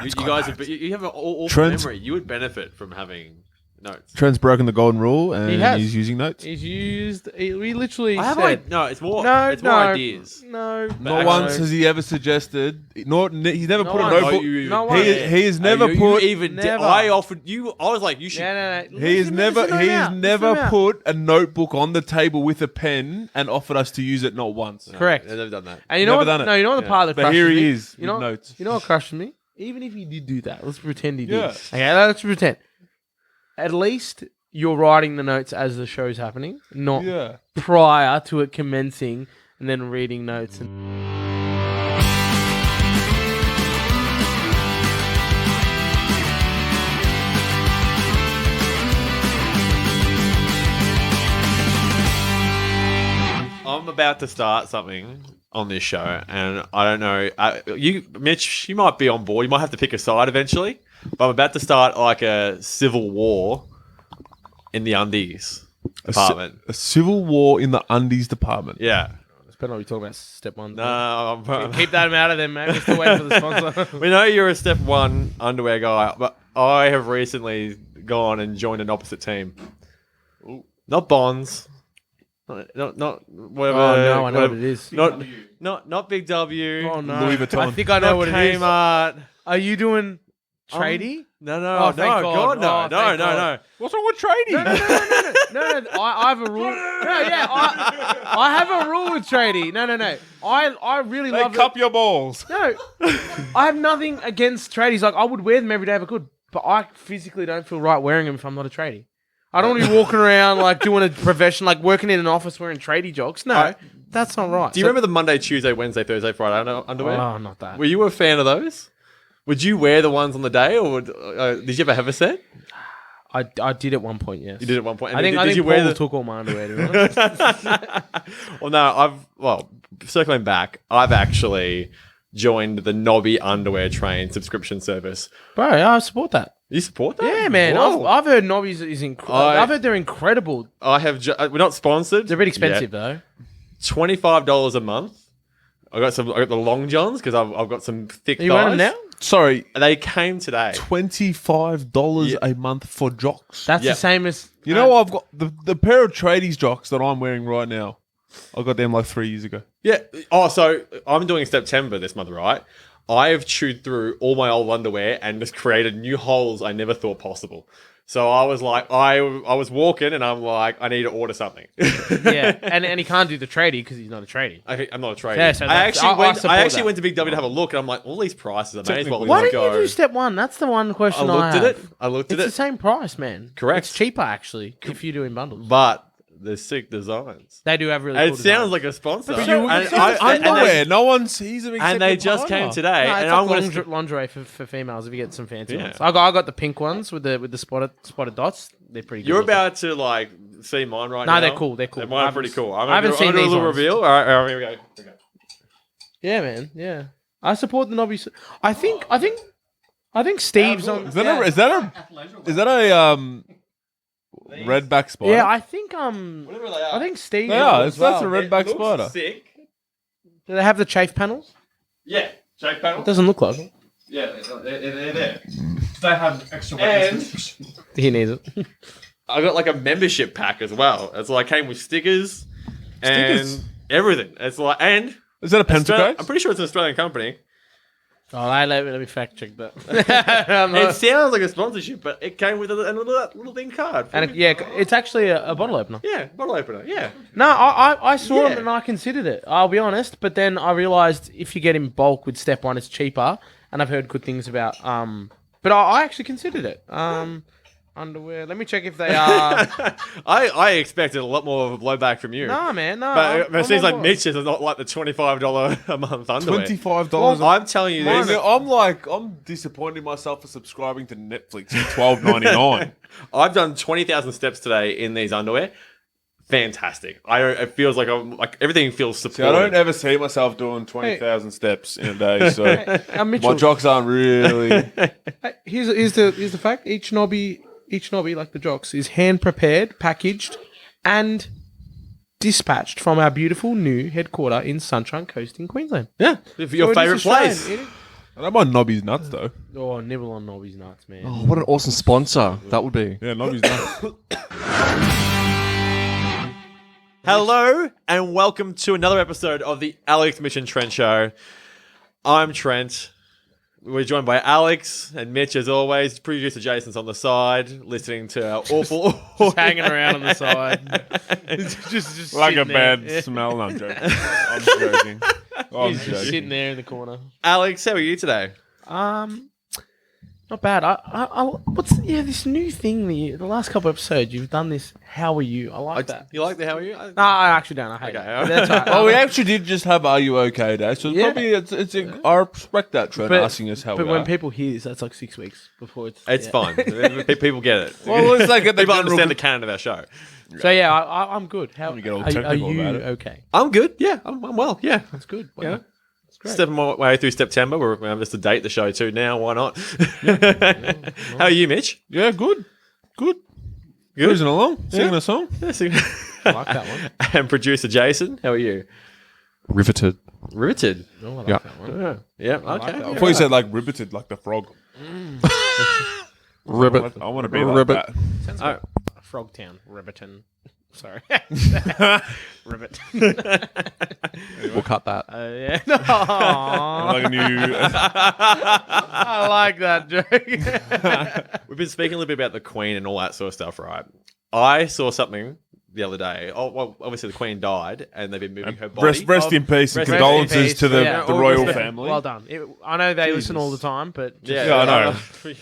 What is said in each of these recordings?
You guys, you have an awful memory. You would benefit from having notes. Trent's broken the golden rule and he's using notes. We literally No, it's more ideas. No. Not once has he ever suggested. He's never put a notebook. He has never put. I offered you. I was like, you should. No. He has never put a notebook on the table with a pen and offered us to use it not once. Correct. I've never done that. And you know what? No, you know what the part that crushes me? But here he is with notes. You know what crushes me? Even if he did do that, let's pretend he did. Yeah. Okay, let's pretend. At least you're writing the notes as the show's happening, not prior to it commencing and then reading notes. I'm about to start something on this show, and I don't know. Mitch, you might be on board. You might have to pick a side eventually. But I'm about to start like a civil war in the undies department. A civil war in the undies department. Yeah. Depending on what you're talking about, step one. No, keep that out of them, mate. We're still waiting for the sponsor. We know you're a step one underwear guy, but I have recently gone and joined an opposite team. Ooh. Not Bonds. Not whatever. Oh no, I know what it is. Not Big W. Oh no, Louis Vuitton. I think I know what it is. Kmart. Are you doing tradie? No. Oh, thank God. No. What's wrong with trading? No. I have a rule. I have a rule with tradie. No. I really love. Cup your balls. No, I have nothing against tradies. Like I would wear them every day if I could, but I physically don't feel right wearing them if I'm not a tradie. I don't want to be walking around like doing a profession, like working in an office wearing tradie jocks. No, that's not right. Do you remember the Monday, Tuesday, Wednesday, Thursday, Friday underwear? Oh, not that. Were you a fan of those? Would you wear the ones on the day, or did you ever have a set? I did at one point, yes. You did at one point. And I think you Paul took all my underwear, to be honest. Well, no, circling back, I've actually joined the Nobby underwear train subscription service. Bro, I support that. You support that? Yeah, man. I've heard Nobby's is incredible. I've heard they're incredible. I have. We're not sponsored. They're a bit expensive though. $25 a month. I got the long johns because I've got some thick thighs. You want them now? Sorry, they came today. $25 a month for jocks. That's the same as you know. I've got the pair of tradies jocks that I'm wearing right now. I got them like 3 years ago. Yeah. Oh, so I'm doing September this month, right? I have chewed through all my old underwear and just created new holes I never thought possible. So I was like, I was walking and I'm like, I need to order something. Yeah, and he can't do the tradie because he's not a tradie. I'm not a tradie. Yeah, so I actually went to Big W to have a look and I'm like, all these prices are amazing. Why didn't you do step one? That's the one question I have. I looked at it. It's the same price, man. Correct. It's cheaper actually if you do in bundles. But they're sick designs. They do have really cool designs. It sounds like a sponsor. Underwear. No one sees them. And they just came today. No, and I'm like lingerie for females if you get some fancy ones. I got the pink ones with the spotted dots. They're pretty good. You're about to like see mine right now. No, they're cool. They're cool. Mine are pretty cool. I haven't seen these a little reveal. All right, here we go. Yeah, man. Yeah. I support the Nobby. I think Steve's on. Is that a redback spider? Yeah, I think whatever they are. I think Steve. Yeah, that's a redback spider. Sick. Do they have the chafe panels? Yeah, chafe panels. It doesn't look like it. Yeah, they're there. They have extra weapons. He needs it. I got like a membership pack as well. It's like came with stickers and everything. It's like is that a pencil case? I'm pretty sure it's an Australian company. Oh, let me fact check that. It sounds like a sponsorship, but it came with a little thing card. And it's actually a bottle opener. Yeah, bottle opener. Yeah. No, I saw them and I considered it. I'll be honest, but then I realised if you get in bulk with Step 1, it's cheaper, and I've heard good things about. But I actually considered it. Underwear. Let me check if they are. I expected a lot more of a blowback from you. No, man, no. But it seems like Mitch's is not like the $25 a month underwear. $25. I'm telling you this. I'm disappointed in myself for subscribing to Netflix for $12.99. I've done 20,000 steps today in these underwear. Fantastic. It feels like everything feels supported. See, I don't ever see myself doing 20,000 steps in a day, so my jocks aren't really. Here's the fact: each knobby, like the jocks, is hand prepared, packaged, and dispatched from our beautiful new headquarter in Sunshine Coast in Queensland. Yeah, your favourite place. I don't mind Nobby's nuts though. Oh, nibble on Nobby's nuts, man. Oh, what an awesome sponsor that would be. Yeah, Nobby's nuts. Hello and welcome to another episode of the Alex, Mitch and Trent Show. I'm Trent. We're joined by Alex and Mitch as always. Producer Jason's on the side, listening to our awful... Just hanging around on the side. just Like a sitting there. bad smell. No, I'm joking. I'm joking. I'm He's just joking. sitting there in the corner. Alex, how are you today? Not bad. What's this new thing that the last couple of episodes you've done this? How are you? I like that. You like the how are you? No, I actually don't. I hate Okay. it. But that's right. Well, we actually did just have "Are you okay?" Day, so Yeah. probably I respect that Trent asking us how But we when are. people hear this, that's like 6 weeks before it's. It's yeah. fine. People get it. Well, it's like at the People general- understand the canon of our show. So yeah, I'm good. How You get all are technical you about it. okay? I'm good. Yeah, I'm well. Yeah. That's good. Yeah. Wow. That's great. Stepping my way through September. We're just to date the show too now. Why not? How are you, Mitch? Yeah, good. Cruising along, singing a song. I like that one. And producer Jason, how are you? Riveted. Riveted. Oh, I like Yeah. that one. Yeah. like Okay. that yeah, I thought you said like ribbited, like the frog. Ribbit. I want to be like Ribbit. that. Sounds Oh. like Frogtown, Riverton. Sorry, Rivet. We'll cut that. Yeah. No. Like a new. I like that joke. We've been speaking a little bit about the Queen and all that sort of stuff, right? I saw something the other day. Oh, well, obviously the Queen died, and they've been moving her body. Rest in peace and Rest in condolences peace. to the, Yeah. the All royal respect. family. Well done. I know they listen all the time, but just, Yeah, I know. Prince we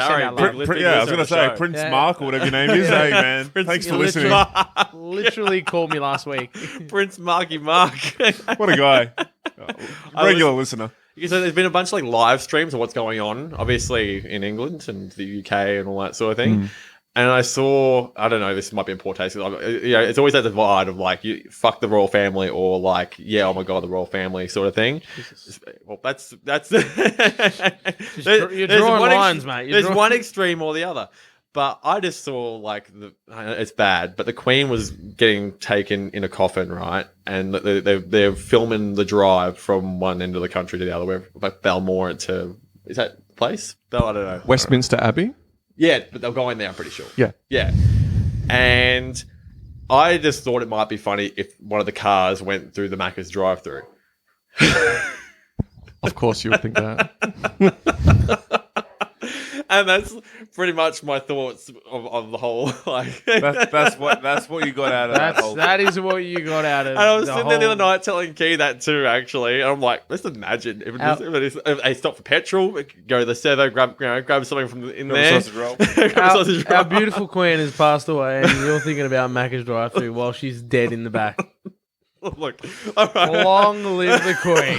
send Harry. out big love. listening Yeah, I was listener going to of the say show. Prince Yeah. Mark or whatever your name is. Hey, man. Prince- Thanks for You listening. literally called me last week. Prince Marky Mark. What a guy. Regular listener. So there's been a bunch of like live streams of what's going on, obviously in England and the UK and all that sort of thing. And I saw, I don't know, this might be in poor taste. It's always that divide of like, you fuck the royal family or like, yeah, oh my god, the royal family sort of thing. Well, that's You're drawing lines, mate. There's one extreme or the other. But I just saw like it's bad, but the Queen was getting taken in a coffin, right? And they're filming the drive from one end of the country to the other, where like Balmoral to is that the place? I don't know. Westminster Abbey. Yeah, but they'll go in there, I'm pretty sure. Yeah. Yeah. And I just thought it might be funny if one of the cars went through the Macca's drive-through. Of course, you would think that. And that's pretty much my thoughts of the whole like. That's what you got out of that whole That is what you got out of. And I was the sitting there the whole- other night telling Key that too, actually. And I'm like, let's imagine if they stop for petrol, go to the Sevo, grab something from in Grab a there. sausage roll. Grab a sausage roll. Our beautiful queen has passed away, and you're thinking about Macca's drive-through while she's dead in the back. Look, all right. Long live the queen.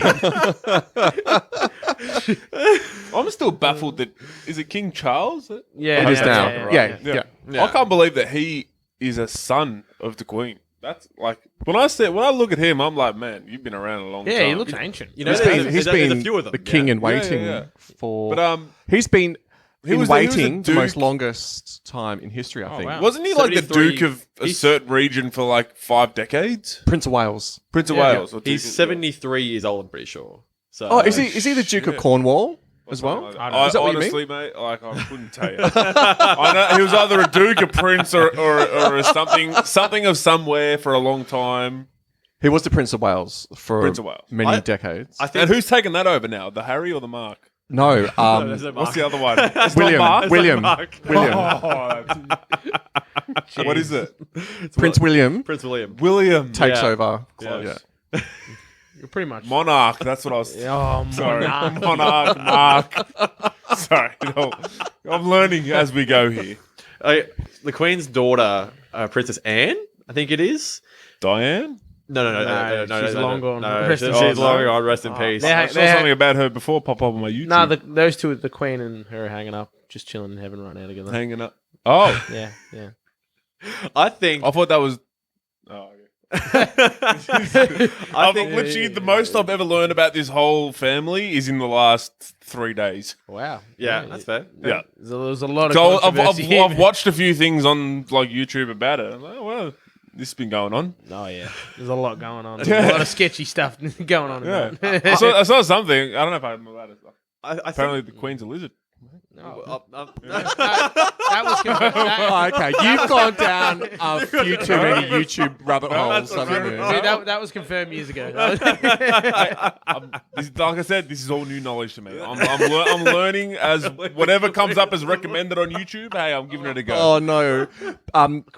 I'm still baffled that is it King Charles? Yeah, He's yeah, down. yeah, Yeah. Yeah. I can't believe that he is a son of the Queen. That's like when I look at him, I'm like, man, you've been around a long time. Yeah, he looks ancient. You know, He's there's been a few of them. the king yeah. in waiting Yeah. for. But he's been he in was the waiting the most Duke. longest time in history. I think. wow. Wasn't he like the 73 Duke of a he's- certain region for like 5 decades? Prince of Wales. Prince of Yeah. Wales. Or He's Duke of- 73 years old, I'm pretty sure. So, Oh, is he the Duke of Cornwall as well? Something like I that. don't know. Is that what you honestly, mate, like I couldn't tell you. I know he was either a duke, a prince, or a something of somewhere for a long time. He was the Prince of Wales for Prince of Wales. many decades. I think And who's taken that over now? The Harry or the Mark? no, there's no What's Mark. the other one? It's William. not Mark. William. Mark. William. Oh, what is it? Prince William Prince William. William. takes Yeah. over. Close. Yeah. You're pretty much. Monarch. That's what I was. Oh, Sorry, Monarch. Monarch. Mark. Sorry, no. I'm learning as we go here. The Queen's daughter, Princess Anne, I think it is. Diane. No, she's long gone. No, Rest in she's peace. long gone. Rest in peace. They're- I saw something about her before pop up on my YouTube. Nah, those two, the queen and her, are hanging up, just chilling in heaven right now together. hanging up. Oh, Yeah, yeah. I think. I thought that was. Oh, okay. I think. Literally, the most I've ever learned about this whole family is in the last 3 days. Wow. Yeah, that's fair. Yeah. There's a lot of So controversy. I've watched a few things on like YouTube about it. I'm like, oh, well, this has been going on. Oh, yeah. There's a lot going on. There's a lot of sketchy stuff going on. Yeah. About. I saw something. I don't know if I'm allowed to. I Apparently, think, the Queen's a lizard. That was confirmed. Oh, okay, you've gone down a few too many YouTube rabbit holes. haven't you? That was confirmed years ago. Like I said, this is all new knowledge to me. I'm learning as whatever comes up as recommended on YouTube. Hey, I'm giving it a go. Oh no,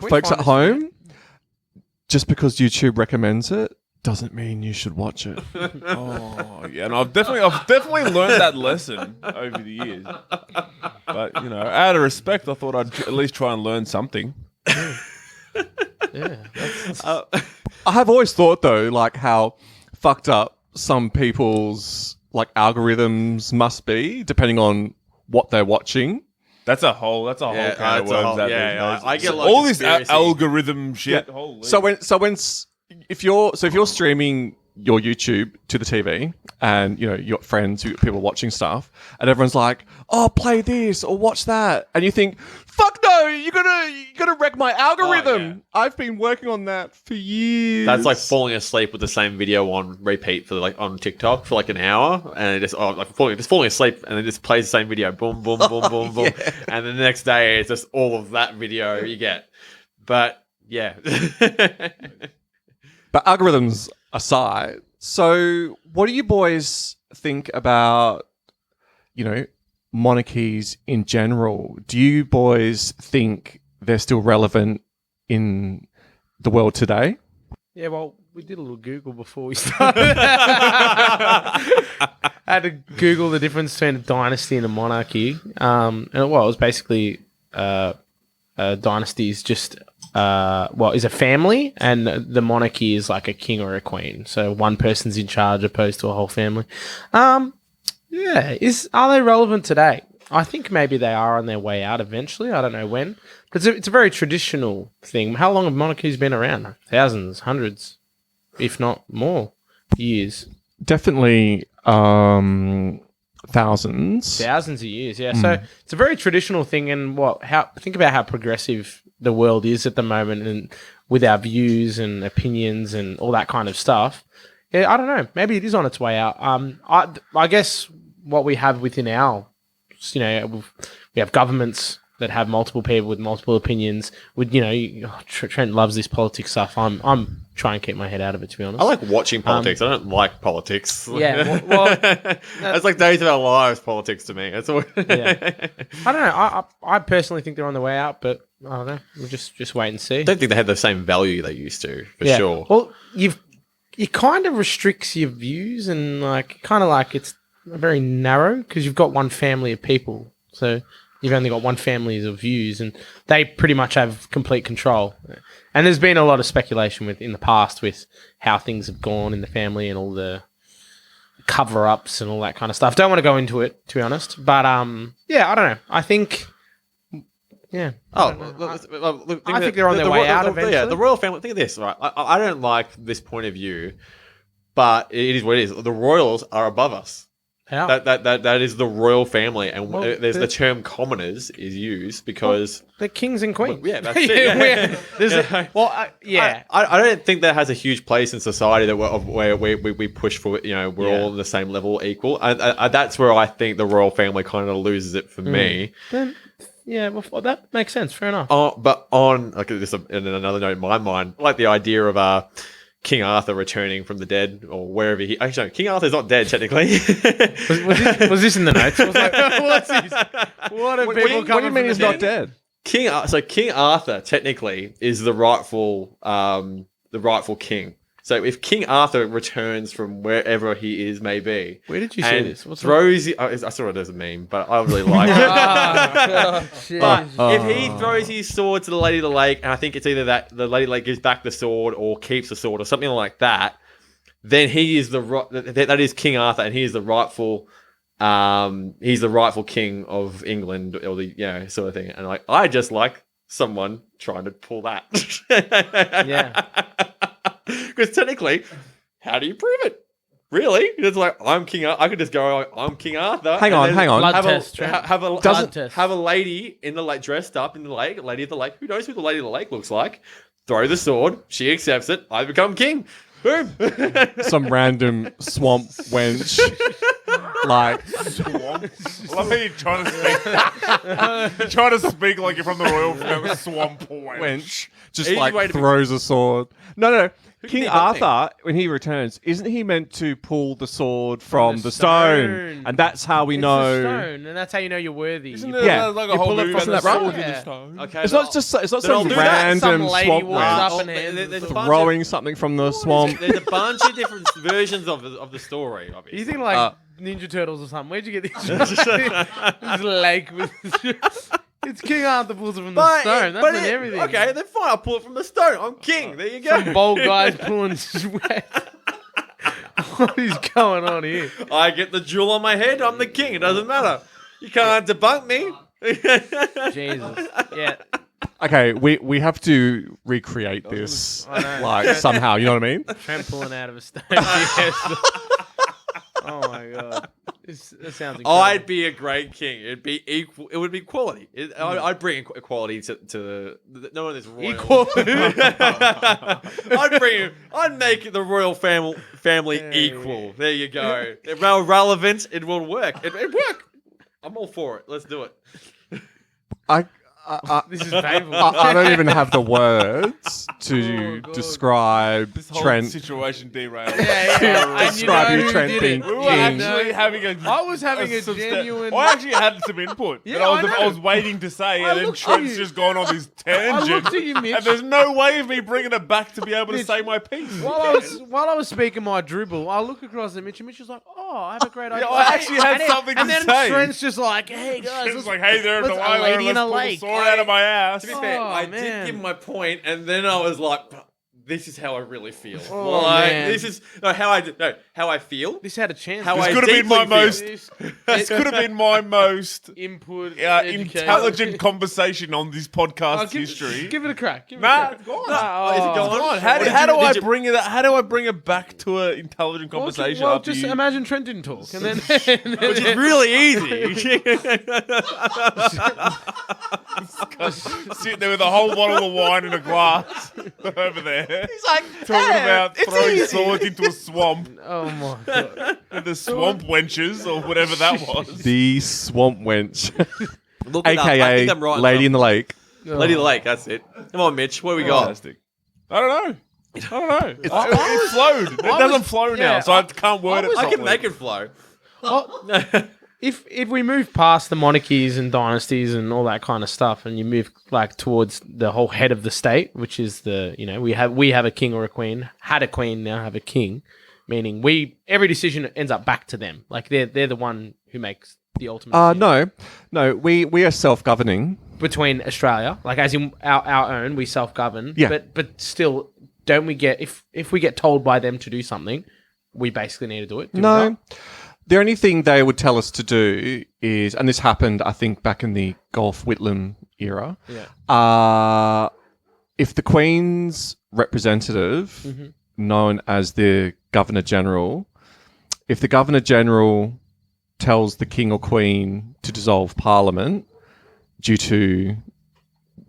folks at home, just because YouTube recommends it doesn't mean you should watch it. Oh yeah, and I've definitely learned that lesson over the years. But out of respect, I thought I'd at least try and learn something. Yeah. I have always thought though, like how fucked up some people's like algorithms must be, depending on what they're watching. That's a whole can of worms out there. I get all this algorithm shit. Yeah. Holy. If you're streaming your YouTube to the TV and you got friends, people watching stuff, and everyone's like, "Oh, play this or watch that," and you think, "Fuck no, you're gonna wreck my algorithm." Oh, yeah. I've been working on that for years. That's like falling asleep with the same video on repeat for on TikTok for like an hour, and it just falling asleep, and it just plays the same video, boom, boom, boom, boom, boom, and then the next day it's just all of that video you get. But yeah. But algorithms aside, so what do you boys think about, monarchies in general? Do you boys think they're still relevant in the world today? Yeah, well, we did a little Google before we started. I had to Google the difference between a dynasty and a monarchy. And it was basically a dynasty is just is a family, and the monarchy is like a king or a queen. So one person's in charge opposed to a whole family. Are they relevant today? I think maybe they are on their way out eventually. I don't know when. But it's a very traditional thing. How long have monarchies been around? Thousands, hundreds, if not more years. Definitely thousands. Thousands of years, yeah. So it's a very traditional thing, and think about how progressive the world is at the moment, and with our views and opinions and all that kind of stuff. Yeah, I don't know. Maybe it is on its way out. I guess what we have within our, we have governments that have multiple people with multiple opinions. Trent loves this politics stuff. I'm trying to keep my head out of it, to be honest. I like watching politics. I don't like politics. Yeah, well that's like days of our lives. Politics to me. That's all. Yeah. I don't know. I personally think they're on the way out, but I don't know. We'll just wait and see. I don't think they have the same value they used to, for sure. Well, it kind of restricts your views, and it's very narrow because you've got one family of people, so you've only got one family of views, and they pretty much have complete control. And there's been a lot of speculation in the past with how things have gone in the family and all the cover-ups and all that kind of stuff. Don't want to go into it, to be honest. But I don't know. I think. Yeah. I think they're on their way out eventually. Yeah, the royal family. Think of this, right? I don't like this point of view, but it is what it is. The royals are above us. How? That is the royal family, and there's the term commoners is used because they're kings and queens. Yeah, that's it. I don't think that has a huge place in society where we push for we're all on the same level, equal. That's where I think the royal family kind of loses it for me. Then, yeah, well, that makes sense. Fair enough. But on this, in another note in my mind, like the idea of King Arthur returning from the dead, or wherever he. Actually, no, King Arthur's not dead technically. was this in the notes? I was like, what's this? What do you mean he's not dead? King Arthur technically is the rightful king. So if King Arthur returns from wherever he is, maybe. Where did you see this? I saw it as a meme, but I really like it. But if he throws his sword to the Lady of the Lake, and I think it's either that the Lady of the Lake gives back the sword or keeps the sword or something like that, then he is that is King Arthur, and he is the rightful. He's the rightful king of England, or the sort of thing. And I just like someone trying to pull that. Yeah. Because technically, how do you prove it? Really? It's like, I'm King Arthur. I could just go, I'm King Arthur. Hang on. Have a lady in the lake, dressed up in the lake, Lady of the Lake. Who knows who the Lady of the Lake looks like? Throw the sword. She accepts it. I become king. Boom. Some random swamp wench. Like, Swamp. I love how you're trying to speak. You're trying to speak like you're from the royal family. Swamp wench. just Easy way like to be- throws a sword. No. King he help Arthur, when he returns, isn't he meant to pull the sword from the stone? And that's how we It's know. the stone, and that's how you know you're worthy. Isn't You there Yeah. like a You whole pull it movie from about the the sword sword in in the the stone? Okay, It's then not just it's not then I'll some do that. random Some lady swamp walks wench up and there's a bunch of- throwing something from the swamp. There's a bunch of different versions of the story. Obviously. You think like Ninja Turtles or something? Where'd you get this lake with? It's King Arthur pulls it from the stone. That's in everything. Okay, then fine. I'll pull it from the stone. I'm king. There you go. Some bold guys pulling sweat. What is going on here? I get the jewel on my head. I'm the king. It doesn't matter. You can't debunk me. Jesus. Yeah. Okay, we have to recreate this I know. like somehow. You know what I mean? Trent pulling out of a stone. Yes. Oh my god. That sounds incredible. I'd be a great king. It'd be equal. It would be equality. I'd bring equality to no one is royal. equal. I'd make the royal family equal. There you go. They're relevant. It will work. It'd work. I'm all for it. Let's do it. This is painful. I don't even have the words to God. describe This whole Trent. situation derailed. Yeah. And you Describe know you, who Trent, did being it. We were king. actually having a. I was having a genuine. I actually had some input. Yeah, that I know. I was waiting to say, I and then looked at Trent's you. just gone on this tangent. looked at you, Mitch. And there's no way of me bringing it back to be able to Mitch, say my piece. While I was speaking my dribble, I look across at Mitch, and Mitch was like, "Oh, I have a great idea." I actually had something and to then say. Trent's just like, "Hey guys, It's let's, like, hey, there, let's- Delilah, a lady in let's a pull the lake." sword out of my ass. To be fair, Oh, I man. did give my point, and then I was like, "This is how I really feel. Oh, like, man. this is how I feel. This had a chance. How This I could have been my deeply feel. most. This could have been my most input, intelligent conversation on this podcast history. Give it a crack. Give it Nah, a crack. it's gone. Is it Oh. gone? Come on, how What do did you- I did you- bring it? How do I bring it back to an intelligent conversation? Well, after just you? imagine Trent didn't talk, and then Which is really easy. Sitting there with a whole bottle of wine in a glass over there. He's like, Talking about throwing swords into a swamp. oh my god, And the swamp wenches or whatever that was. The swamp wench, Look it up. I aka think I'm right. Lady in the Lake. Lady of the Lake. That's it. Come on, Mitch. What do we got? Fantastic. I don't know. It flowed. It doesn't flow now, yeah, so I can't word it I properly. can make it flow. If we move past the monarchies and dynasties and all that kind of stuff, and you move like towards the whole head of the state, which is we have a king or a queen, had a queen, now have a king, meaning every decision ends up back to them. Like they're the one who makes the ultimate decision. No, we are self-governing. Between Australia, like as in our own, we self-govern. Yeah. But still, don't we get if we get told by them to do something, we basically need to do it. Do we No. not? The only thing they would tell us to do is, and this happened, I think, back in the Golf Whitlam era. Yeah. If the Queen's representative, Mm-hmm. known as the Governor General, if the Governor General tells the King or Queen to dissolve Parliament due to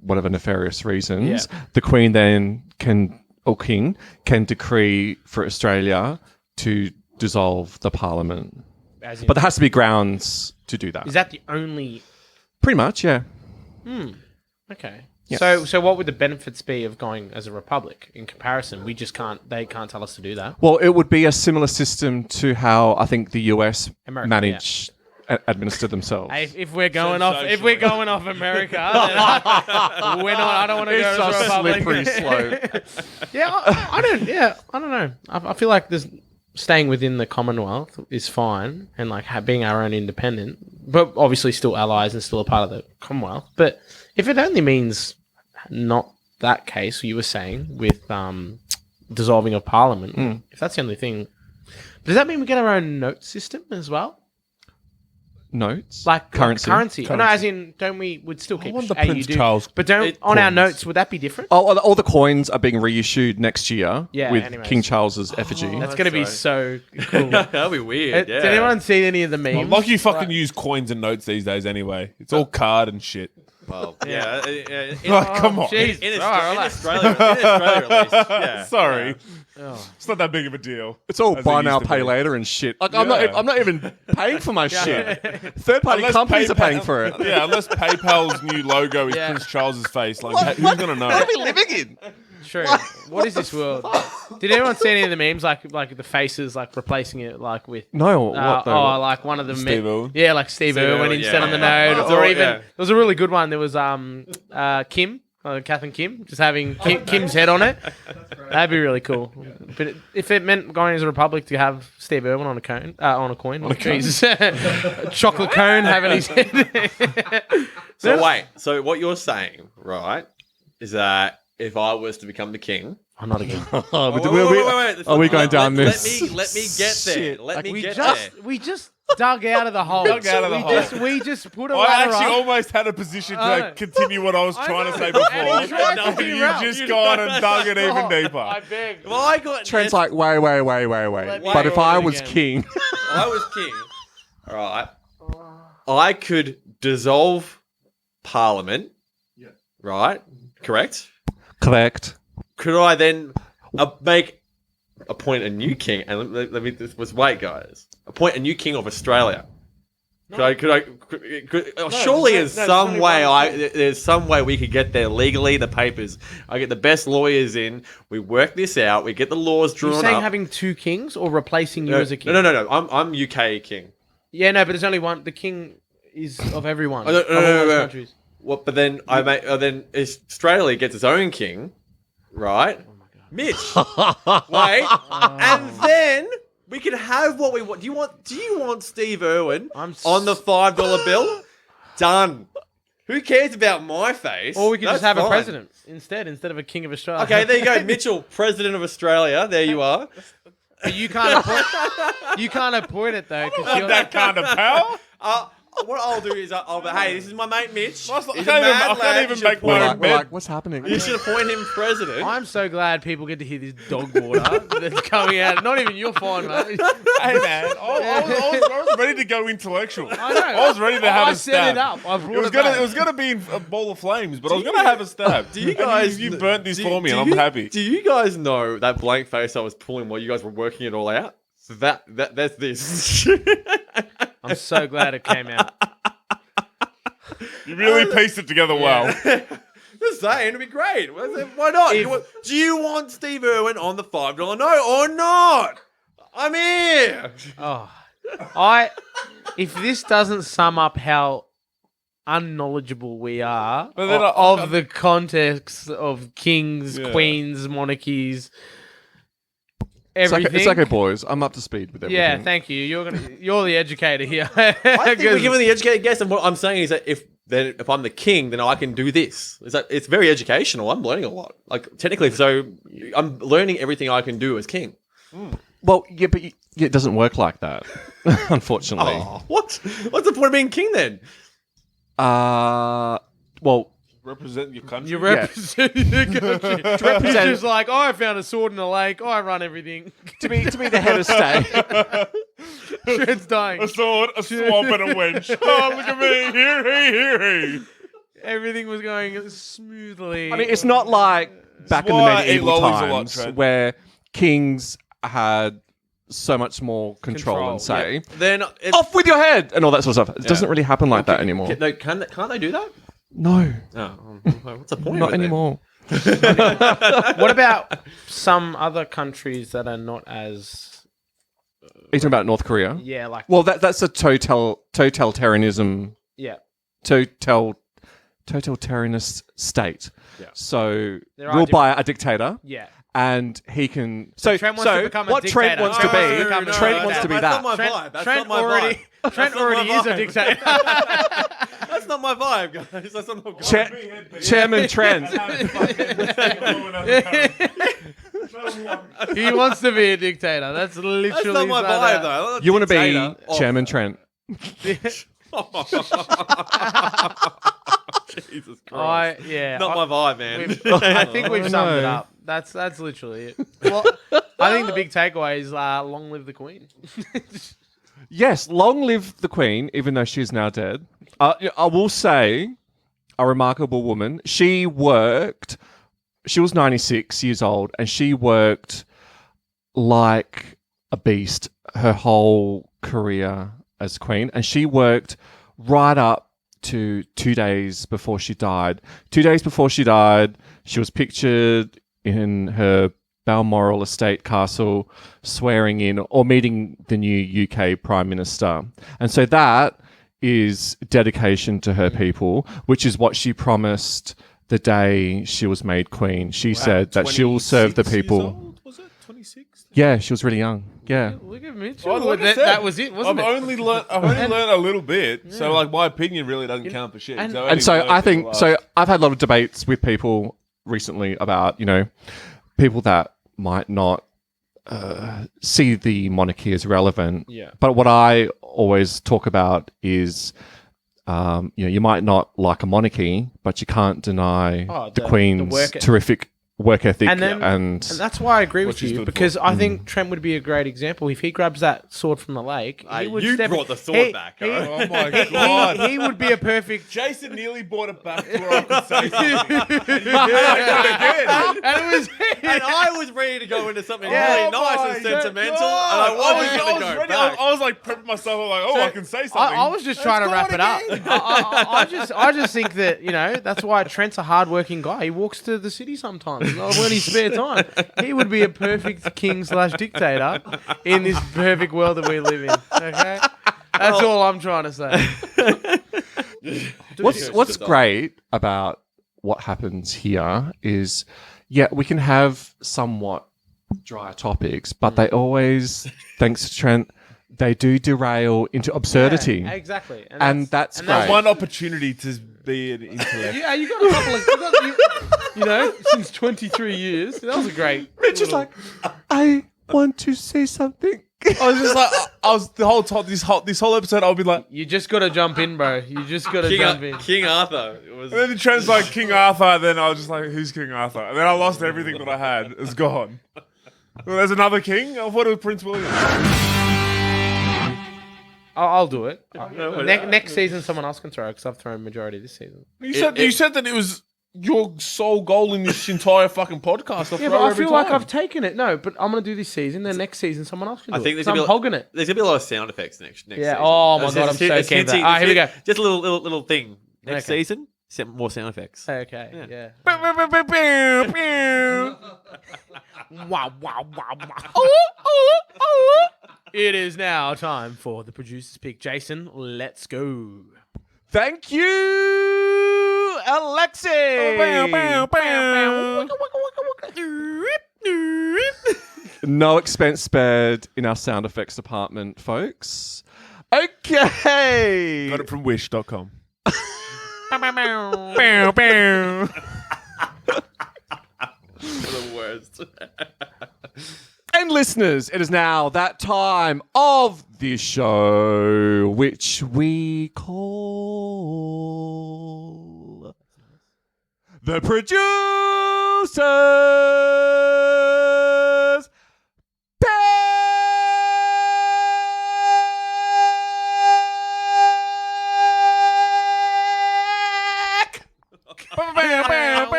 whatever nefarious reasons, the Queen then King can decree for Australia to dissolve the Parliament. As in- But there has to be grounds to do that. is that the only? Pretty much, yeah. Okay. Yeah. So what would the benefits be of going as a republic in comparison? We just can't. They can't tell us to do that. Well, it would be a similar system to how I think the US America, administer themselves. Hey, if we're going off America, then we're not. I don't want to go It's as a a republic. slippery slope. Yeah, I don't. Yeah, I don't know. I feel like there's staying within the Commonwealth is fine, and like being our own independent, but obviously still allies and still a part of the Commonwealth. But if it only means not that case, you were saying with dissolving of Parliament, if that's the only thing, does that mean we get our own note system as well? Notes? Like currency? No, as in, don't we would still keep want the AUD, Prince Charles but don't it- on our coins. notes would that be different? Oh, all the coins are being reissued next year Yeah, with anyways. King Charles's effigy. That's going to be so cool. That'll be weird. Did anyone see any of the memes? Like you fucking use coins and notes these days anyway. It's all card and shit. Well, yeah. Like, come on. Jeez. In All right, Australia, at least. Yeah. Sorry. It's not that big of a deal. It's all As buy it now, used to pay be. later and shit. Like, Yeah. I'm not even paying for my shit. Third party Unless companies are PayPal- paying for it. Yeah, unless PayPal's new logo is Yeah. Prince Charles's face. Like, who's gonna know? What are we living in? True. What is this world? Did anyone see any of the memes like the faces like replacing it like with No, what though? like one of the Steve Irwin? Yeah, like Steve Irwin Irwin, instead on the yeah. node, Oh, or even yeah. there was a really good one. There was Kim, Kath and Kim, just having Kim's head on it. That'd be really cool. But if it meant going as a republic to have Steve Irwin on a coin, Jesus. Chocolate cone having his head. So wait. So what you're saying, right, is that if I was to become the king, I'm not again. wait. Are we going down this? Let me get there. Shit. Let me We get just there. we just dug out of the hole. Dug out of the hole. We just put a I ladder actually up. almost had a position I to know. continue what I was trying to say And he before. tried to And figure you've out. just gone and dug it even deeper. I beg. Well, I got Trent's like, wait. Let me But if go I on was again. king, I was king. All right. I could dissolve Parliament. Yeah. Right. Correct. correct. Could I then appoint a new king? And let me wait, guys. Appoint a new king of Australia. Surely there's some way there's some way we could get there legally. The papers. I get the best lawyers in. We work this out. We get the laws drawn You're saying up. having two kings or replacing you no, as a king? no. I'm UK king. Yeah, no, but there's only one. The king is of everyone. No, of all those countries. What? But then then Australia gets its own king, right? Oh my god. Mitch, wait, and then we can have what we want. Do you want Steve Irwin on the $5 bill? Done. Who cares about my face? Or we could That's just have a fine. president instead of a king of Australia. Okay, there you go, Mitchell, President of Australia. There you are. But you can't appoint it though. 'Cause you're That kind of power? What I'll do is I'll be, hey, this is my mate Mitch. I He's a can't mad even lad. make You should my appoint- own bed. What's happening? You should appoint him president. I'm so glad people get to hear this dog water that's coming out. Not even you're fine, mate. Hey man, I was ready to go intellectual. I know. I was ready to have I a set stab. it up. I brought It was it back. it was gonna be a ball of flames, but I was gonna have a stab. Do you And guys? you burnt this do- for me, do and you- I'm happy. Do you guys know that blank face I was pulling while you guys were working it all out? So that's this. I'm so glad it came out. You really pieced it together well. Just saying, it'd be great. Why not? Do you want Steve Irwin on the $5 note or not? I'm here. Oh, if this doesn't sum up how unknowledgeable we are But then of the context of kings, Yeah. queens, monarchies, It's everything. okay, boys. I'm up to speed with everything. Yeah, thank you. You're the educator here. I think we're giving the educated guess, and what I'm saying is that if I'm the king, then I can do this. It's very educational. I'm learning a lot. Like technically, so I'm learning everything I can do as king. Well, yeah, but it doesn't work like that, unfortunately. Oh, what? What's the point of being king then? Well, Represent your country. You're representing the country. represent- He's just like, I found a sword in a lake. I run everything. to be the head of state. Trent's dying. A sword, a swamp, and a wench. Oh, look at me. Here. Everything was going smoothly. I mean, it's not like back in the why I eat medieval lollies a lot, times Trent. where kings had so much more control and say, Then off with your head, and all that sort of stuff. It doesn't really happen like that anymore. Can't they do that? No, Oh, what's the point? not of it then? anymore. What about some other countries that are not as Are you talking about North Korea? yeah, like Well, that's a totalitarianism, yeah. totalitarianist state. Yeah. So There are ruled by a dictator, Yeah. and he can. So, Trent wants to become a what Trent dictator. wants to Trent wants to be, become a Trent dictator. wants to be That's that. not my vibe. That's Trent not my already vibe. Trent That's not already my is a vibe. dictator. That's not my vibe, guys. That's not my vibe. Chairman Trent. He wants to be a dictator. That's literally That's not my vibe, though. I'm not a You want to be dictator. Oh, Chairman Trent. Jesus Christ. Yeah. Not my vibe, man. I think we've I summed it know. up. That's literally it. Well, I think the big takeaway is long live the Queen. Yes, long live the Queen, even though she is now dead. I will say, a remarkable woman. She was 96 years old, and she worked like a beast her whole career as queen, and she worked right up to 2 days before she died. 2 days before she died, she was pictured in her Balmoral estate castle swearing in or meeting the new UK Prime Minister. And so that is dedication to her people, which is what she promised the day she was made queen. She said that she'll serve the 26 years people. old, was it 26? Yeah, she was really young. Yeah. Look at Mitch. Oh, like I said, that was it, wasn't I've it? only learned a little bit, so like my opinion really doesn't count for shit. and- And so I think, so I've had a lot of debates with people recently about, people that might not see the monarchy as relevant. Yeah. But what I always talk about is, you might not like a monarchy, but you can't deny the the Queen's work- terrific work ethic. And And that's why I agree What with she you, stood because for. I think Trent would be a great example. If he grabs that sword from the lake, he would you step brought the sword back. he- Alright? oh my god, he would be a perfect. Jason nearly brought it back to where I could say something. And you again. And it was And I was ready to go into something Yeah. really Oh nice my and sentimental, God. and I wasn't going to go ready. back. I was like prepping myself. I'm like, I can say something. I was just trying to wrap it up. I just think that that's why Trent's a hardworking guy. He walks to the city sometimes when he's spare time. He would be a perfect king/dictator in this perfect world that we live in. Okay, that's all I'm trying to say. what's great about what happens here is, we can have somewhat dry topics, but they always, thanks to Trent, they do derail into absurdity. Yeah, exactly, And that's great. one opportunity to be an intellect. Yeah, you got a couple of, since 23 years. That was a great. Mitch is like, I want to say something. I was just like, I was the whole time. This whole episode, I'll be like, You just got to jump in, bro. You just got to jump in. King Arthur. It was. and then the trend's like King Arthur. Then I was just like, who's King Arthur? And then I lost everything that I had. It's gone. Well, there's another king. I thought it was Prince William. I'll do it. No, Next season, someone else can throw because I've thrown majority this season. You said that it was your sole goal in this entire fucking podcast. Yeah, but I feel like I've taken it. No, but I'm gonna do this season. Then next season, someone else can do I think it. there's 'cause gonna I'm be hogging it. There's gonna be a lot of sound effects next Yeah. season. Oh my It's god, I'm so it's keen for that. hinty- All right, here we go. Just a little thing. Next Okay. season, more sound effects. Okay. Yeah. Wow! Wow! Wow! Wow! It is now time for the producer's pick. Jason, let's go. Thank you, Alexi. No expense spared in our sound effects department, folks. Okay. Got it from wish.com. The worst. And listeners, it is now that time of the show which we call the Producers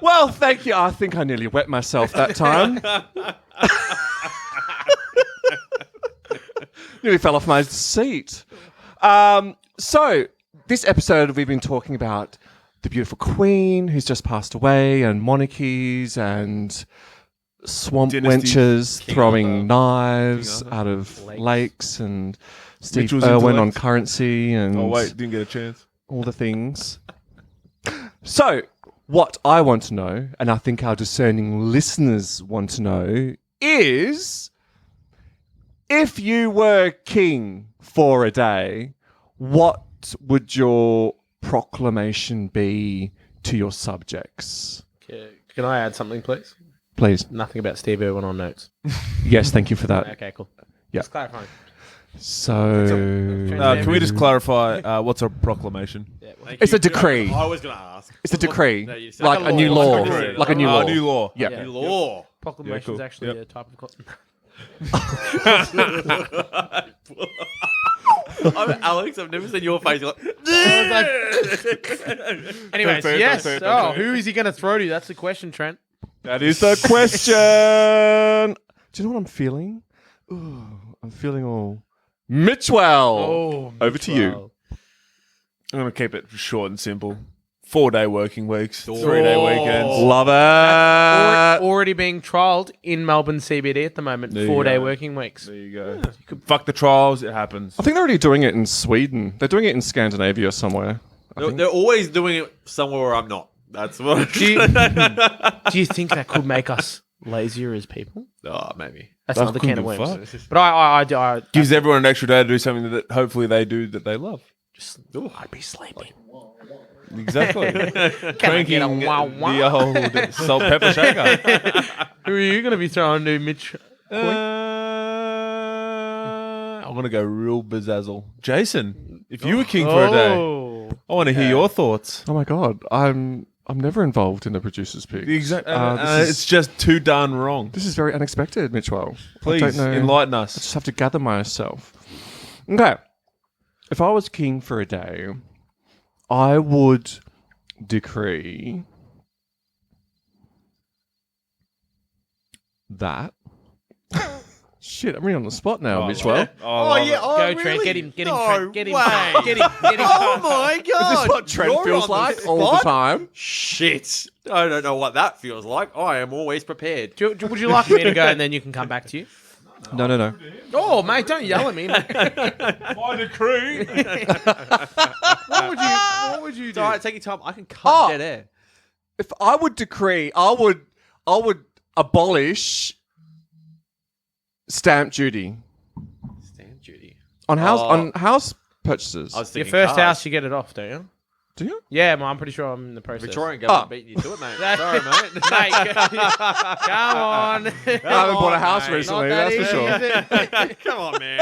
Well, thank you. I think I nearly wet myself that time. Nearly fell off my seat. So, this episode we've been talking about the beautiful Queen who's just passed away, and monarchies and swamp Dynasty. wenches King throwing Arthur. knives King Arthur. out of lakes, and Steve Mitchell's Irwin on intellect. currency, and Oh wait, didn't get a chance. all the things. So, what I want to know, and I think our discerning listeners want to know, is if you were king for a day, what would your proclamation be to your subjects? Can I add something, please? Please. Nothing about Steve Irwin on notes. Yes, thank you for that. Okay, cool. Yeah. Just clarifying. So, Can we just clarify what's a proclamation? Yeah, it's a decree. I was going to ask. It's a decree, No, you said like like a a new law. law, Like a decree. like a new law. New law. Yeah. Yeah. Law. Proclamation is cool. actually Yep. a type of. Alex, I've never seen your face. You're like, Anyways, Don't say it, yes. don't say it, Oh, don't say it. who is he going to throw to? That's the question, Trent. That is the question. Do you know what I'm feeling? Ooh, I'm feeling all Mitchell. Oh, Over to you. I'm going to keep it short and simple. 4-day working weeks, 3-day weekends. Love it. Already being trialled in Melbourne CBD at the moment. There you 4-day go. working weeks. There you go. You could fuck the trials. It happens. I think they're already doing it in Sweden. They're doing it in Scandinavia somewhere. they're always doing it somewhere where I'm not. That's what. Do you think that could make us lazier as people? Oh, maybe. That's I another can of couldn't worms. give a But I Gives everyone an extra day to do something that hopefully they do that they love. I'd be sleeping. Exactly. Can I get a wow wow? The old salt pepper shaker. Who are you going to be throwing to, Mitch? I'm going to go real bezazzle. Jason, if you were king for a day, I want to hear your thoughts. Oh my god, I'm never involved in the producer's pick. It's just too darn wrong. This is very unexpected, Mitchell. Please I don't know. enlighten I us. just have to gather myself. Okay. If I was king for a day, I would decree that. Shit, I'm really on the spot now, Mitchell. Oh, yeah. Oh, Go, really? Trent. Get him. Get him, No Trent. Get him. way. Trent. Get him. Get him. Oh, my God. Is this what Trent You're feels on the like all the spot? time? Shit. I don't know what that feels like. I am always prepared. Would you like me to go and then you can come back to you? No. Oh, mate, don't yell at me. My decree. What would you It's do? all right, take your time. I can cut dead air. If I would decree, I would abolish stamp duty Stamp duty. on house purchases. I was Your thinking first cars. house, you get it off, don't you? Do you? Yeah, I'm pretty sure I'm in the process. Victorian government beating you to it, mate. Sorry, mate. Mate, come on. I haven't bought a house mate. recently, Not that that's for easy, sure. is it? Come on, man.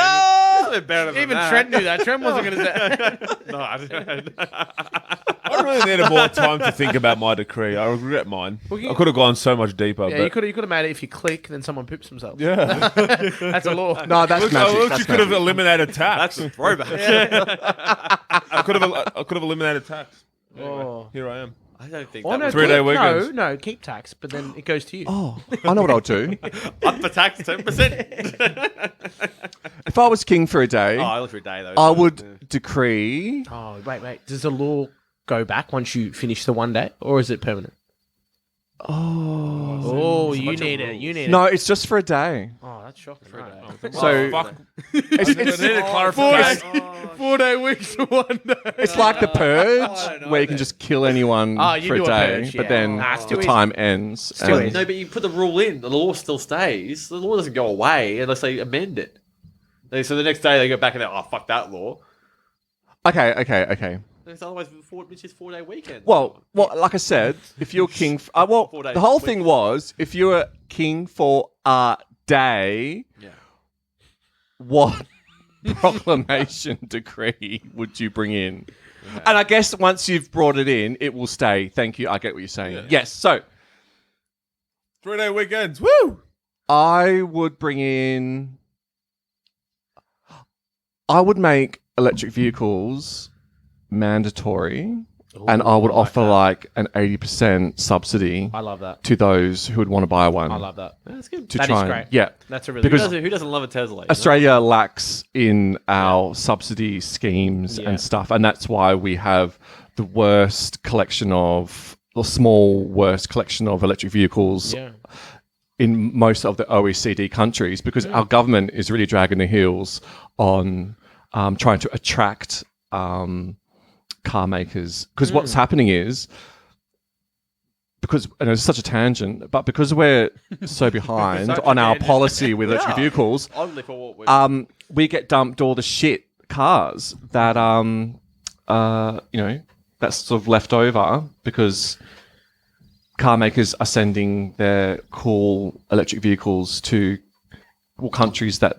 It's a bit better than Even that. Trent knew that. Trent wasn't going to say. No, I didn't. I really needed more time to think about my decree. I regret mine. I could have gone so much deeper. Yeah, but you could have made it if you click, then someone poops themselves. Yeah. That's a law. No, that's Look, magic. look, That's you could have magic. eliminated tax. That's a throwback. I could have eliminated tax. Oh. Here I am. I don't think Oh, that no, was 3-day weekends. No, keep tax, but then it goes to you. Oh, I know what I'll do. up for tax 10%. If I was king for a day, Oh, I look for a day though. I would decree. Oh, wait. Does the law go back once you finish the 1 day, or is it permanent? Oh, you need it. You need No, it. it's just for a day. Oh, that's shocking. So Fuck. it's, it's, Needed clarification. 4 day weeks to 1 day. it's like the I purge, don't know where you can then. just kill anyone Oh, you for a do a day, purge, but yeah. then Nah, it's the too time ends. too and- easy. No, but you put the rule in. The law still stays. The law doesn't go away unless they amend it. So the next day they go back and they're, oh, fuck that law. Okay. It's otherwise, which is 4 day weekend. Well, like I said, if you're king, 4 days the whole a week. thing was if you were king for a day, Yeah. what proclamation decree would you bring in? And I guess once you've brought it in, it will stay. Thank you. I get what you're saying. Yeah. Yes. So 3-day weekends. Woo! I would bring in. I would make electric vehicles mandatory, and I would offer like an 80% subsidy I love that. to those who would want to buy one. I love that. That's good. to That is try and- great. Yeah. That's a really Because- Who doesn't love a Tesla? Australia lacks in our subsidy schemes Yeah. and stuff, and that's why we have the worst collection of worst collection of electric vehicles Yeah. in most of the OECD countries, because our government is really dragging the heels on trying to attract car makers. Because what's happening is, and it's such a tangent, but because we're so behind Such a on our tangent. policy with electric vehicles, Oddly for what we're... we get dumped all the shit cars that that's sort of left over because car makers are sending their cool electric vehicles to countries that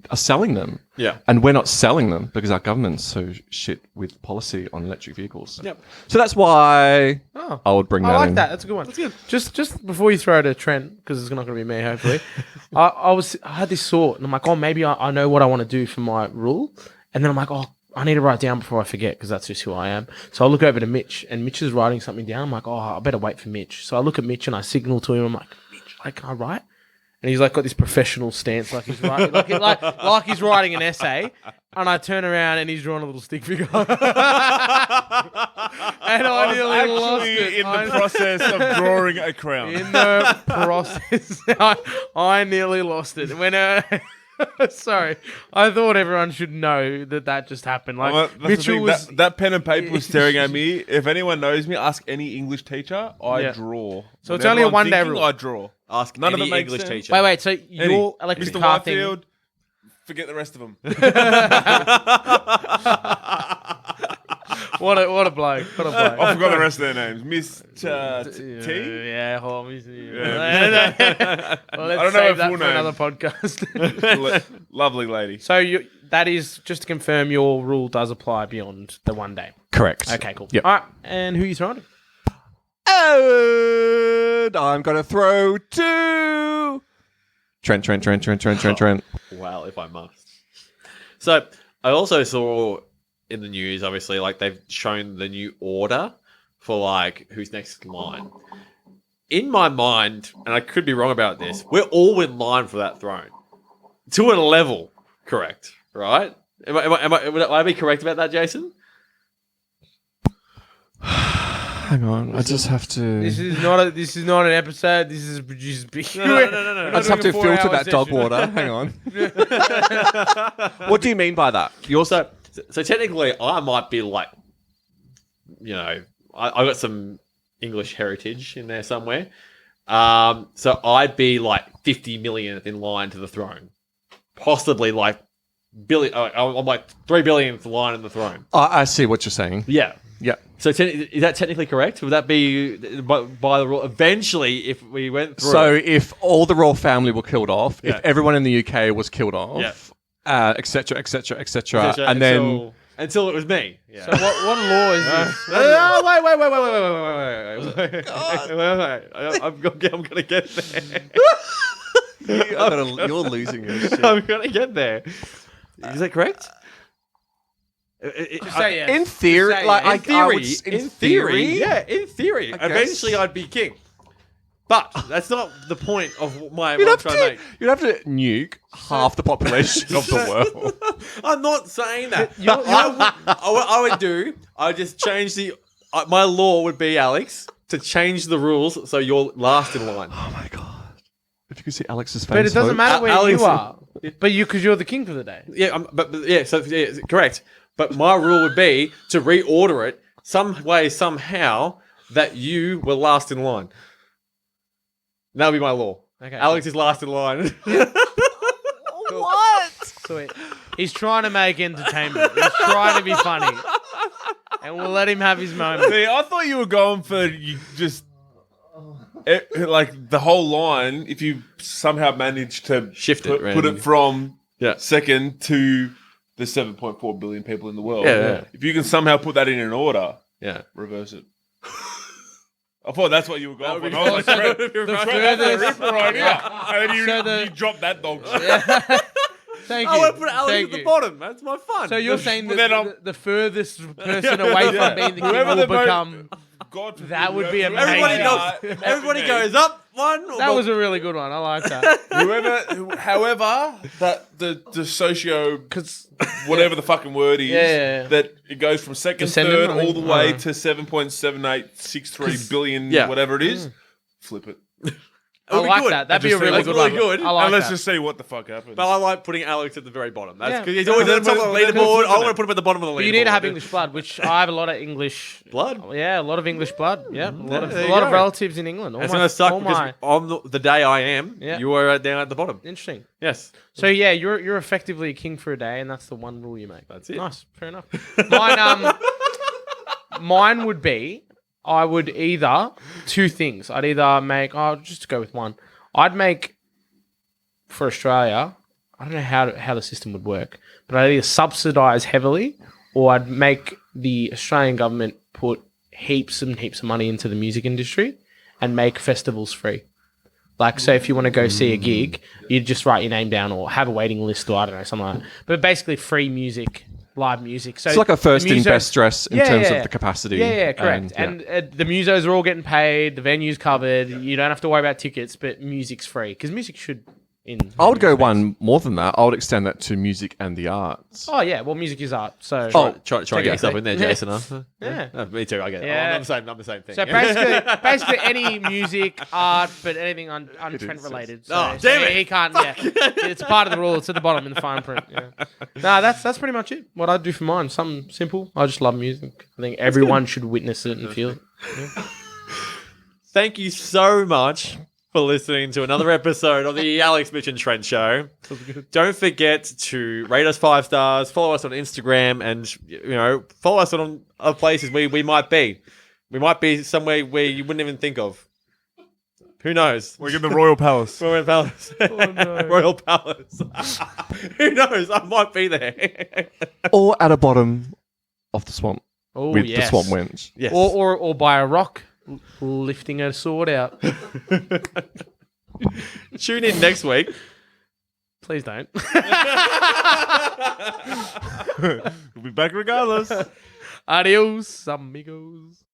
are selling them. Yeah. And we're not selling them because our government's so shit with policy on electric vehicles. Yep. So that's why Oh. I would bring that I like in. that. That's a good one. That's good. Just before you throw it to Trent, because it's not going to be me, hopefully. I had this thought, and I'm like, oh, maybe I know what I want to do for my rule, and then I'm like, oh, I need to write down before I forget because that's just who I am. So I look over to Mitch, and Mitch is writing something down. I'm like, oh, I better wait for Mitch. So I look at Mitch and I signal to him. I'm like, Mitch, can I write? And he's like got this professional stance, like he's writing, like he's writing an essay. And I turn around and he's drawing a little stick figure. And I nearly lost it. In the process of drawing a crown. In the process, I nearly lost it. When sorry, I thought everyone should know that just happened. Like Well, that's the Mitchell thing, was that pen and paper was staring at me. If anyone knows me, ask any English teacher. I Yeah. draw. So it's Whenever only a I'm one-day thinking, rule. I draw. Ask None of any it makes English sense. teacher. Wait. So Any. your electric Mr. car thing. Whitefield, forget the rest of them. What a bloke! What a bloke! I forgot the rest of their names. Mr. T. Yeah, well, Yeah. let's I don't know save her that full for name. another podcast. Lovely lady. So that is just to confirm your rule does apply beyond the one day. Correct. Okay, cool. Yep. All right, and who are you throwing to? And I'm going to throw to Trent. Well, if I must. So I also saw in the news, obviously, like they've shown the new order for like who's next in line. In my mind, and I could be wrong about this, we're all in line for that throne to a level. Correct, right? Would I be correct about that, Jason? Hang on, I just have to. This is not an episode. This is produced. No. I just have to filter that dog water. Hang on. What do you mean by that? You also, so technically, I might be like, I got some English heritage in there somewhere. So I'd be like 50 million in line to the throne, possibly like billion. I'm like 3 billionth line in the throne. I see what you're saying. Yeah. Yeah. So is that technically correct? Would that be by the rule? Eventually, if we went through. So if all the royal family were killed off, Yeah. if everyone in the UK was killed off, Yeah. etc., and then until it was me. Yeah. So what law is this? No, wait. I'm gonna get there. you're losing your shit. I'm gonna get there. Is that correct? Just say yes. In theory, Just say like yes. I would, in theory, yeah, in theory. I guess. Eventually, I'd be king. But that's not the point of my you'd what have, I'm trying to make. you'd have to nuke half the population of the world. I'm not saying that. I would do. I would just change my law would be, Alex, to change the rules so you're last in line. Oh my god! If you could see Alex's face, But it doesn't matter where Alex- you are. But because you're the king for the day. Yeah, correct. But my rule would be to reorder it some way, somehow, that you were last in line. That would be my law. Okay. Alex is last in line. What? Sweet. He's trying to make entertainment. He's trying to be funny. And we'll let him have his moment. See, I thought you were going for like the whole line. If you somehow managed to Shift it put randomly. it from Yeah. second to the 7.4 billion people in the world. Yeah. If you can somehow put that in an order, Yeah. reverse it. I thought that's what you were going for. That And I was like, Trent, would be Trent, right. that's a ripper idea. And then you So dropped that dog shit. Thank you. I want to put Alex Thank at the you. bottom. That's my fun. So you're saying But that then the furthest person away from being the king Whoever will the most- become... God forbid, That would be whoever- amazing. everybody goes up one. That was a really good one. I like that. However, that the socio, Because whatever the fucking word is, Yeah. that it goes from second, Descendant, third, I think. all the way Uh. to 7.7863 billion, Yeah. whatever it is. Flip it. I like that. That'd be a really That's good really one. good. I like and let's that. just see what the fuck happens. But I like putting Alex at the very bottom. That's Yeah. because he's always at the top of the But then leaderboard. we're I want to put him at the bottom of the leaderboard. But you need to have English blood, which I have a lot of English blood. Yeah, a lot of English blood. Yeah, a lot of, there a you lot of go. relatives in England. All It's my- going to suck all because my- on the day I am, Yeah. you are down at the bottom. Interesting. Yes. So yeah, you're effectively a king for a day, and that's the one rule you make. That's it. Nice, fair enough. Mine would be I would either two things. I'd either make just to go with one. I'd make for Australia I don't know how the system would work, but I'd either subsidise heavily or I'd make the Australian government put heaps and heaps of money into the music industry and make festivals free. Like, so if you want to go see a gig, you'd just write your name down or have a waiting list or I don't know, something like that. But basically free music, live music. So It's like a first in, best dress in terms yeah. of the capacity. Yeah, correct. And the musos are all getting paid, the venue's covered, you don't have to worry about tickets, but music's free. Because music should... I would go one more than that. I would extend that to music and the arts. Oh, yeah. Well, music is art. So Try and get yourself in there, Jason. Huh? Yeah. Me too. I get it. Yeah. I'm the same thing. So basically any music, art, but anything Trent related. So, Oh, damn it. He can't. Yeah, it's part of the rule. It's at the bottom in the fine print. Yeah. No, that's pretty much it. What I do for mine, something simple. I just love music. I think everyone should witness it and feel it. Yeah. Thank you so much for listening to another episode of the Alex, Mitch and Trent Show. Don't forget to rate us 5 stars, follow us on Instagram, and follow us on other places we might be. We might be somewhere where you wouldn't even think of. Who knows? We're in the Royal Palace. Royal Palace. no. Royal Palace. Who knows? I might be there. Or at the bottom of the swamp Oh, with yes. the swamp winds. Yes. Or by a rock lifting a sword out. Tune in next week. Please don't. We'll be back regardless. Adios, amigos.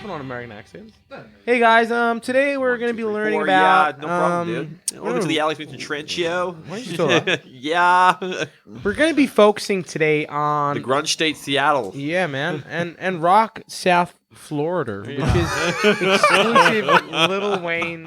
On American accents. Hey guys, today we're going to be learning about. no problem, dude. Welcome to the Alex Mitch and Trent Show. What are you talking about? Yeah. We're going to be focusing today on The Grunge State, Seattle. yeah, man, and rock South Florida, which is exclusive Lil Wayne